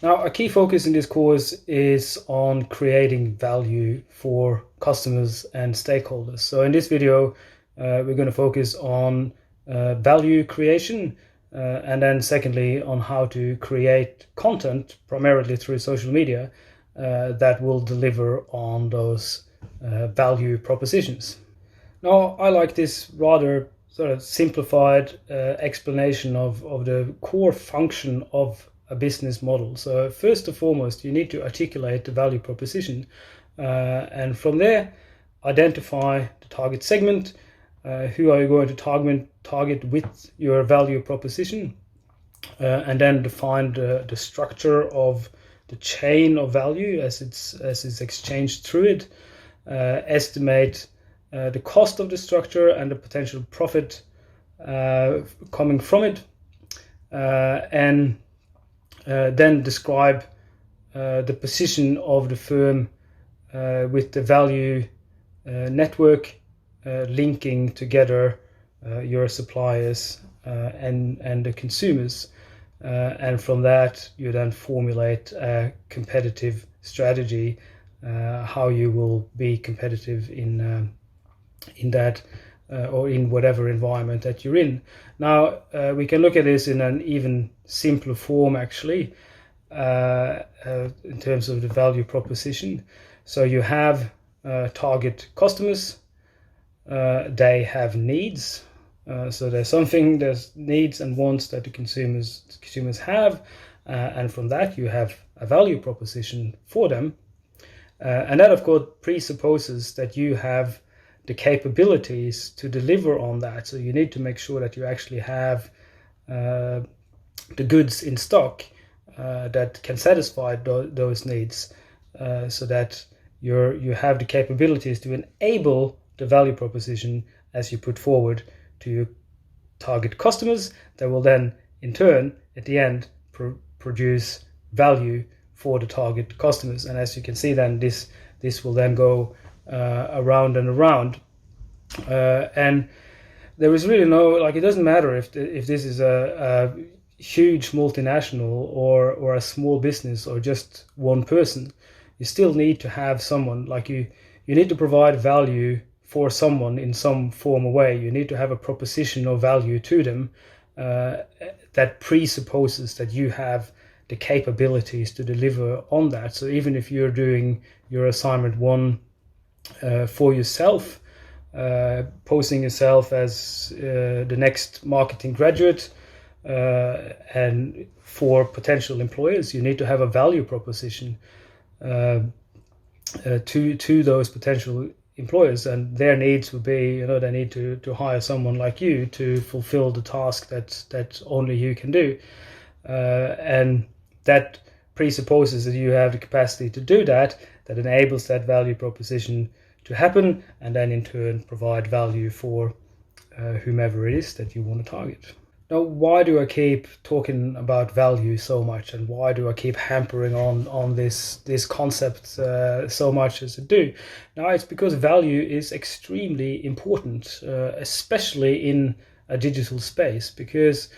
Now, a key focus in this course is on creating value for customers and stakeholders. So in this video, we're going to focus on value creation, and then secondly, on how to create content, primarily through social media, that will deliver on those value propositions. Now, I like this rather sort of simplified explanation of the core function of a business model. So first and foremost, you need to articulate the value proposition, and from there, identify the target segment. Who are you going to target with your value proposition, and then define the structure of the chain of value as it's exchanged through it. Estimate the cost of the structure and the potential profit coming from it, and then describe the position of the firm with the value network, linking together your suppliers and the consumers, and from that you then formulate a competitive strategy, how you will be competitive in that or in whatever environment that you're in. Now, we can look at this in an even simpler form, actually, in terms of the value proposition. So you have target customers. They have needs. So there's needs and wants that the consumers have, and from that you have a value proposition for them. And that, of course, presupposes that you have the capabilities to deliver on that. So you need to make sure that you actually have the goods in stock that can satisfy those needs, so that you have the capabilities to enable the value proposition as you put forward to your target customers, that will then in turn at the end produce value for the target customers. And as you can see, then this will then go around and around, and there is really it doesn't matter if this is a huge multinational or a small business or just one person. You still need to have someone, you need to provide value for someone in some form or way. You need to have a proposition of value to them that presupposes that you have the capabilities to deliver on that. So even if you're doing your assignment one for yourself, posing yourself as the next marketing graduate, and for potential employers, you need to have a value proposition to those potential employers, and their needs would be, they need to hire someone like you to fulfill the task that only you can do, and that presupposes that you have the capacity to do that enables that value proposition to happen, and then in turn provide value for whomever it is that you want to target. Now, why do I keep talking about value so much, and why do I keep hampering on this concept so much as I do? Now, it's because value is extremely important, especially in a digital space, because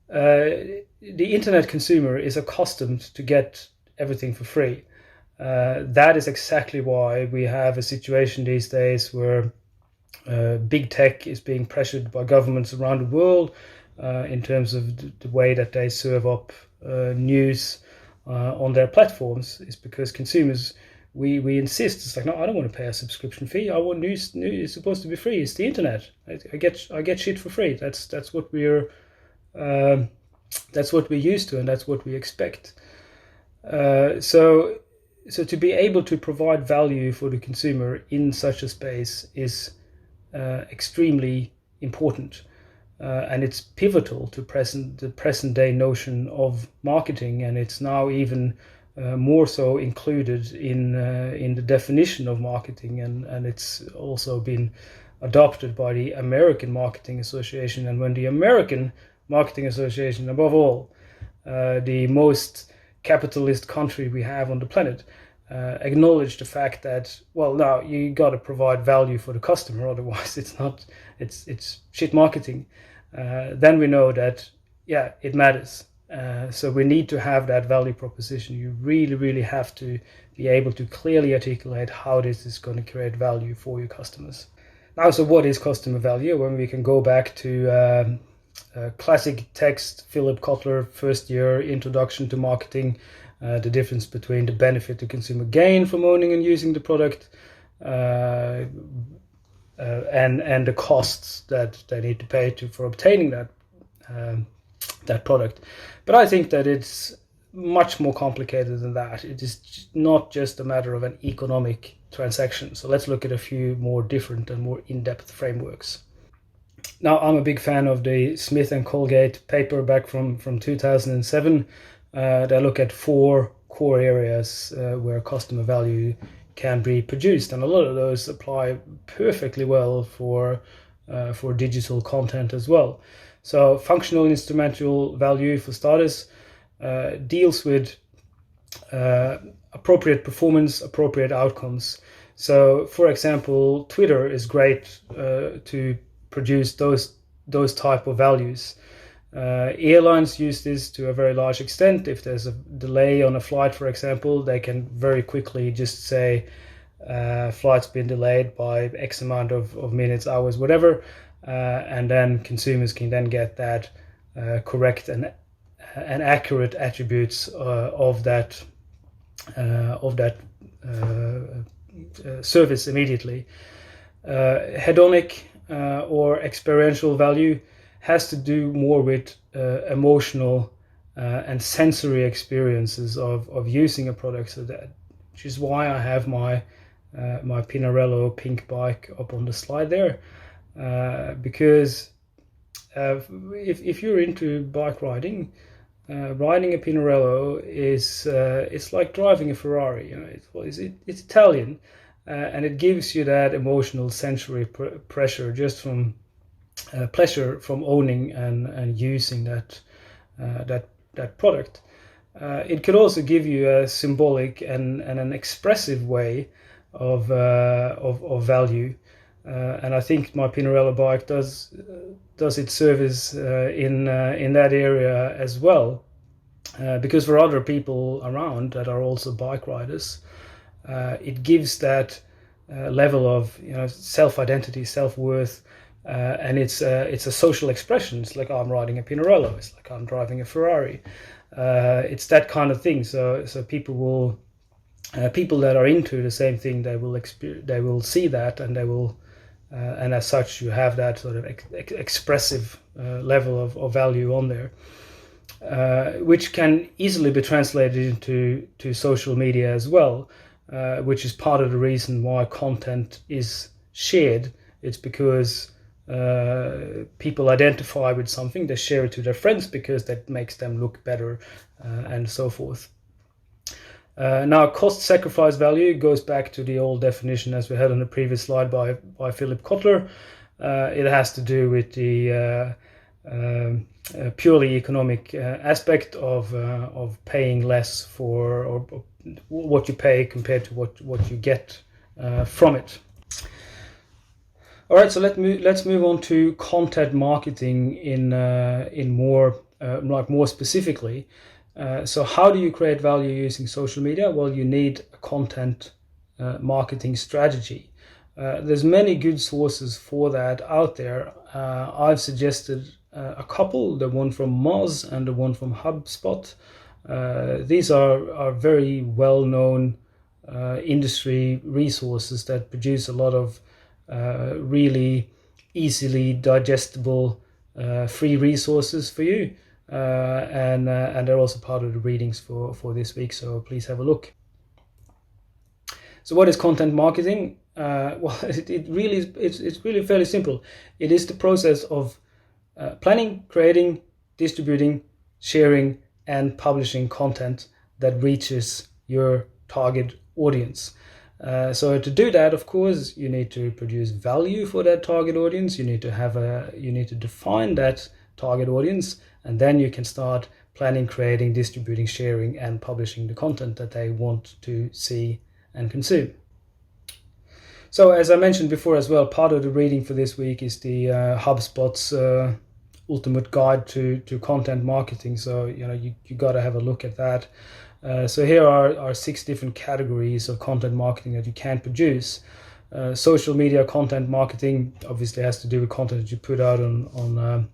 the internet consumer is accustomed to get everything for free. That is exactly why we have a situation these days where big tech is being pressured by governments around the world in terms of the way that they serve up news on their platforms, is because consumers, we insist. It's like, no, I don't want to pay a subscription fee. I want news is supposed to be free. It's the internet. I get shit for free. That's what we're used to, and that's what we expect. So to be able to provide value for the consumer in such a space is extremely important. And it's pivotal to the present day notion of marketing, and it's now even more so included in the definition of marketing, and it's also been adopted by the American Marketing Association. And when the American Marketing Association, above all, the most capitalist country we have on the planet, acknowledge the fact that, well, now you got to provide value for the customer, otherwise it's shit marketing. Then we know that, yeah, it matters, So we need to have that value proposition. You really have to be able to clearly articulate how this is going to create value for your customers. Now, so what is customer value? When we can go back to classic text, Philip Kotler, first year introduction to marketing, the difference between the benefit to consumer gain from owning and using the product, and the costs that they need to pay for obtaining that product. But I think that it's much more complicated than that. It is not just a matter of an economic transaction. So let's look at a few more different and more in-depth frameworks. Now, I'm a big fan of the SmithColgate paper back from 2007. They look at 4 core areas where customer value can be produced, and a lot of those apply perfectly well for digital content as well. So functional and instrumental value, for starters, deals with appropriate performance, appropriate outcomes. So, for example, Twitter is great to produce those type of values. Airlines use this to a very large extent. If there's a delay on a flight, for example, they can very quickly just say flight's been delayed by X amount of minutes, hours, whatever, and then consumers can then get that correct and accurate attributes of that service immediately. Hedonic or experiential value has to do more with emotional and sensory experiences of using a product, so that, which is why I have my Pinarello pink bike up on the slide there, because if you're into bike riding, riding a Pinarello is it's like driving a Ferrari. You know, it's Italian, and it gives you that emotional sensory pressure just from pleasure from owning and using that product. It could also give you a symbolic and an expressive way of value, and I think my Pinarello bike does its service in that area as well, because for other people around that are also bike riders, it gives that level of, you know, self-identity, self-worth, and it's a social expression. It's like, oh, I'm riding a Pinarello. It's like I'm driving a Ferrari. It's that kind of thing. So people that are into the same thing, they will see that, and they will, and as such, you have that sort of expressive level of value on there, which can easily be translated into social media as well, which is part of the reason why content is shared. It's because people identify with something, they share it to their friends because that makes them look better, and so forth. Now, cost sacrifice value goes back to the old definition as we had on the previous slide by Philip Kotler. It has to do with the purely economic aspect of paying less for or what you pay compared to what you get from it. All right, so let's move on to content marketing in more specifically. So how do you create value using social media? Well, you need a content marketing strategy. There's many good sources for that out there. I've suggested a couple, the one from Moz and the one from HubSpot. These are very well-known industry resources that produce a lot of really easily digestible free resources for you. And they're also part of the readings for this week, so please have a look. So what is content marketing? Well, it's really fairly simple. It is the process of planning, creating, distributing, sharing, and publishing content that reaches your target audience. So to do that, of course, you need to produce value for that target audience. You need to define that target audience, and then you can start planning, creating, distributing, sharing, and publishing the content that they want to see and consume. So as I mentioned before as well, part of the reading for this week is the HubSpot's ultimate guide to content marketing. So you got to have a look at that. So here are 6 different categories of content marketing that you can produce. Social media content marketing obviously has to do with content that you put out on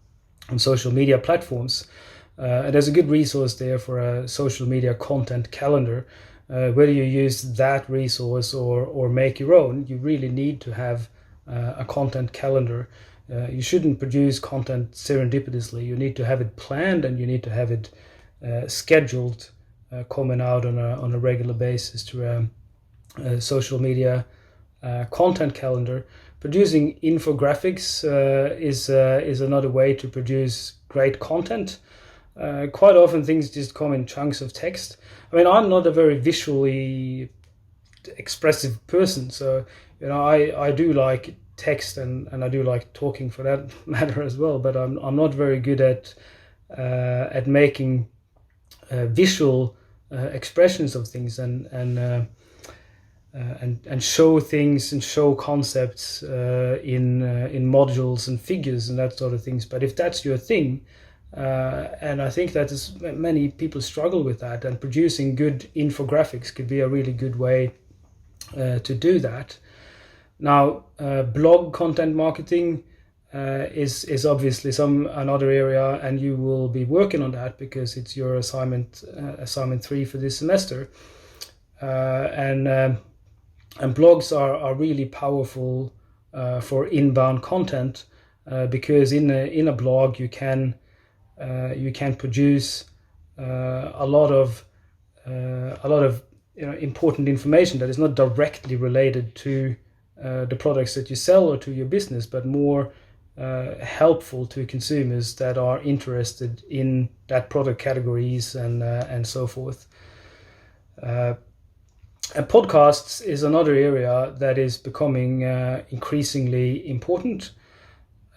social media platforms. And there's a good resource there for a social media content calendar. Whether you use that resource or make your own, you really need to have a content calendar. You shouldn't produce content serendipitously. You need to have it planned, and you need to have it scheduled, coming out on a regular basis to a social media content calendar. Producing infographics is another way to produce great content. Quite often things just come in chunks of text. I mean, I'm not a very visually expressive person, so I do like text and I do like talking for that matter as well, but I'm not very good at making visual expressions of things and show things and show concepts in modules and figures and that sort of things. But if that's your thing, and I think that is, many people struggle with that, and producing good infographics could be a really good way to do that. Now, blog content marketing is obviously another area, and you will be working on that because it's your assignment 3 for this semester. And blogs are really powerful for inbound content because in a blog you can produce a lot of important information that is not directly related to the products that you sell or to your business, but more helpful to consumers that are interested in that product categories and so forth. And podcasts is another area that is becoming increasingly important.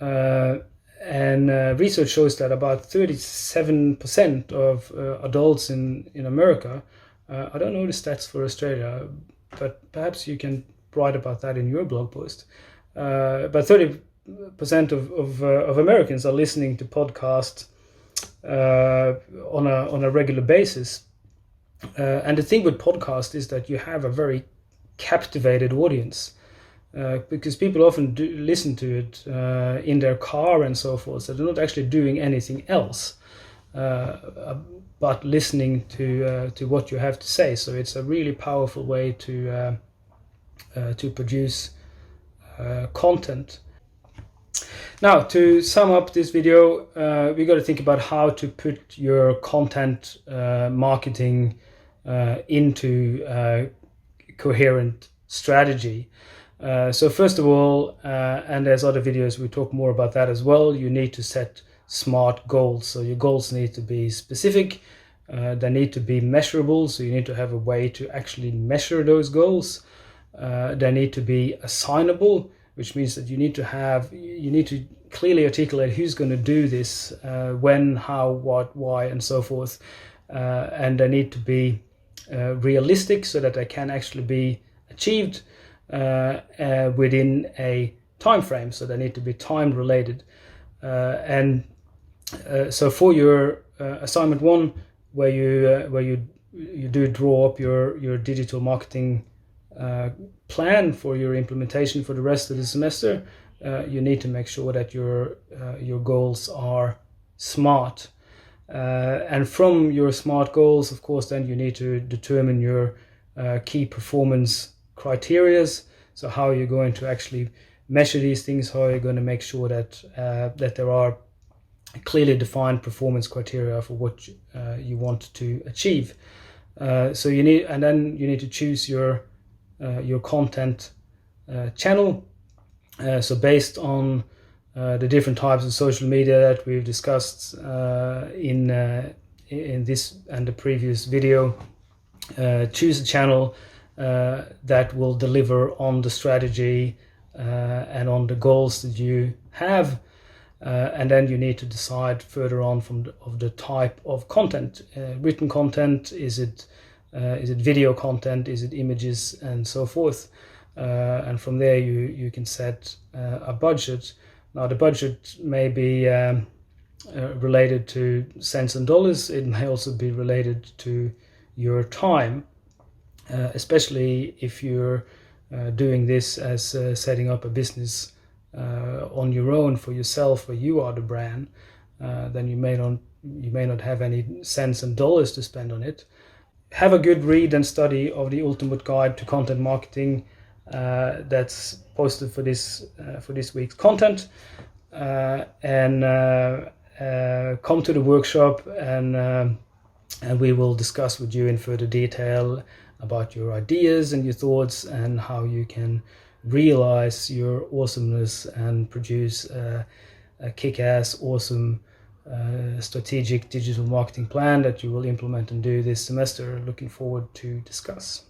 And research shows that about 37% of adults in America, I don't know the stats for Australia, but perhaps you can write about that in your blog post. But 30% of Americans are listening to podcasts on a regular basis. And the thing with podcast is that you have a very captivated audience. Because people often do listen to it in their car and so forth, so they're not actually doing anything else but listening to what you have to say. So it's a really powerful way to produce content. Now, to sum up this video, we got to think about how to put your content marketing into a coherent strategy. So first of all, and there's other videos we talk more about that as well, you need to set SMART goals. So your goals need to be specific, they need to be measurable, so you need to have a way to actually measure those goals. They need to be assignable, which means that you need to clearly articulate who's going to do this, when, how, what, why, and so forth. And they need to be realistic so that they can actually be achieved within a time frame, so they need to be time related. So for your assignment 1, where you do draw up your digital marketing plan for your implementation for the rest of the semester, you need to make sure that your goals are SMART. And from your SMART goals, of course, then you need to determine your key performance criterias. So how you're going to actually measure these things, how you're going to make sure that there are clearly defined performance criteria for what you want to achieve. So you need to choose your content channel. So based on the different types of social media that we've discussed in this and the previous video, choose a channel that will deliver on the strategy and on the goals that you have, and then you need to decide further on of the type of content. Written content, is it video content, is it images, and so forth. And from there you can set a budget. Now the budget may be related to cents and dollars. It may also be related to your time, especially if you're doing this as setting up a business on your own for yourself, where you are the brand. Then you may not have any cents and dollars to spend on it. Have a good read and study of the Ultimate Guide to Content Marketing that's posted for this week's content, and come to the workshop, and we will discuss with you in further detail about your ideas and your thoughts and how you can realize your awesomeness and produce a kick-ass, awesome strategic digital marketing plan that you will implement and do this semester. Looking forward to discuss.